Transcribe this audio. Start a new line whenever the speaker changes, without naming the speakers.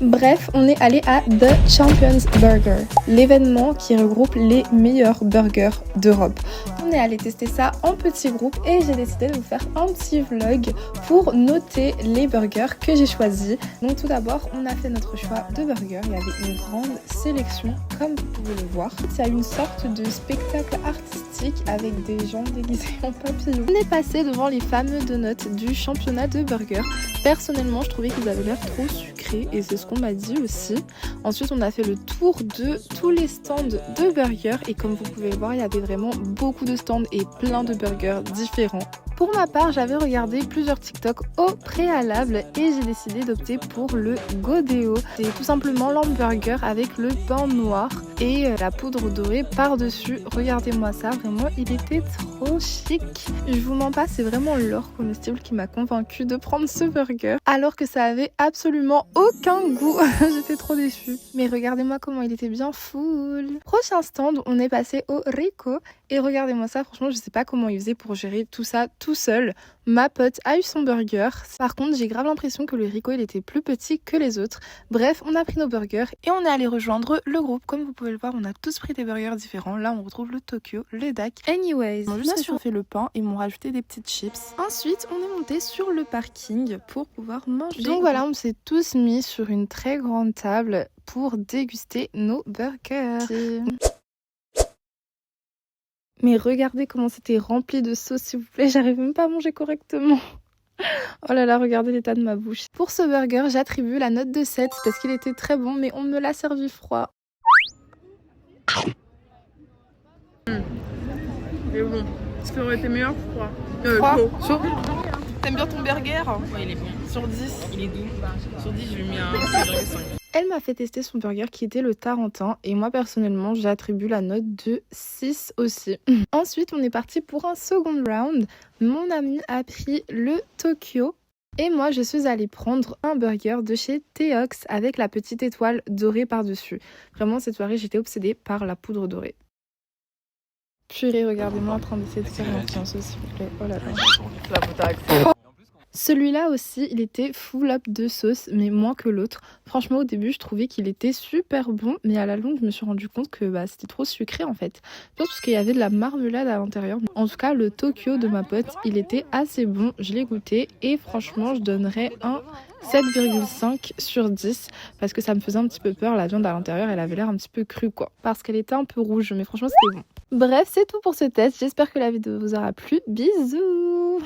Bref, on est allé à The Champions Burger, l'événement qui regroupe les meilleurs burgers d'Europe. On est allé tester ça en petit groupe et j'ai décidé de vous faire un petit vlog pour noter les burgers que j'ai choisis. Donc tout d'abord, on a fait notre choix de burgers. Il y avait une grande sélection comme vous pouvez le voir. Il y a une sorte de spectacle artistique avec des gens déguisés en papillons. On est passé devant les fameux donuts du championnat de burgers. Personnellement, je trouvais qu'ils avaient l'air trop sucrés et c'est ce qu'on m'a dit aussi. Ensuite, on a fait le tour de tous les stands de burgers et comme vous pouvez le voir, il y avait vraiment beaucoup de stands et plein de burgers différents. Pour ma part, j'avais regardé plusieurs TikTok au préalable et j'ai décidé d'opter pour le Godeo. C'est tout simplement l'hamburger avec le pain noir et la poudre dorée par-dessus. Regardez-moi ça, vraiment, il était trop chic. Je vous mens pas, c'est vraiment l'or comestible qui m'a convaincue de prendre ce burger alors que ça avait absolument aucun goût. J'étais trop déçue. Mais regardez-moi comment il était bien full. Prochain stand, on est passé au Rico et regardez-moi ça, franchement, je sais pas comment il faisait pour gérer tout ça tout seul. Ma pote a eu son burger. Par contre, j'ai grave l'impression que le Rico il était plus petit que les autres. Bref, on a pris nos burgers et on est allé rejoindre le groupe. Comme vous pouvez le voir, on a tous pris des burgers différents. Là, on retrouve le Tokyo, le Dak. Anyways, ils m'ont juste réchauffé le pain et m'ont rajouté des petites chips. Ensuite, on est monté sur le parking pour pouvoir manger. Donc voilà, on s'est tous mis sur une très grande table pour déguster nos burgers. Mais regardez comment c'était rempli de sauce, s'il vous plaît. J'arrive même pas à manger correctement. Oh là là, regardez l'état de ma bouche. Pour ce burger, j'attribue la note de 7 parce qu'il était très bon, mais on me l'a servi froid.
Mais bon, ce qui aurait été meilleur, froid.
Chaud.
T'aimes bien ton burger? Ouais, il est bon. Sur 10, il est doux. Sur 10, je lui ai mis un 6,5.
Elle m'a fait tester son burger qui était le Tarentin et moi personnellement j'attribue la note de 6 aussi. Ensuite on est parti pour un second round. Mon ami a pris le Tokyo et moi je suis allée prendre un burger de chez Theox avec la petite étoile dorée par-dessus. Vraiment cette soirée j'étais obsédée par la poudre dorée. Purée, regardez-moi en train d'essayer de faire un sauce s'il vous plaît. Oh là là. Celui-là aussi, il était full up de sauce, mais moins que l'autre. Franchement, au début, je trouvais qu'il était super bon, mais à la longue, je me suis rendu compte que c'était trop sucré en fait. Je pense parce qu'il y avait de la marmelade à l'intérieur. En tout cas, le Tokyo de ma pote, il était assez bon. Je l'ai goûté et franchement, je donnerais un 7,5 sur 10 parce que ça me faisait un petit peu peur. La viande à l'intérieur, elle avait l'air un petit peu crue quoi. Parce qu'elle était un peu rouge, mais franchement, c'était bon. Bref, c'est tout pour ce test. J'espère que la vidéo vous aura plu. Bisous!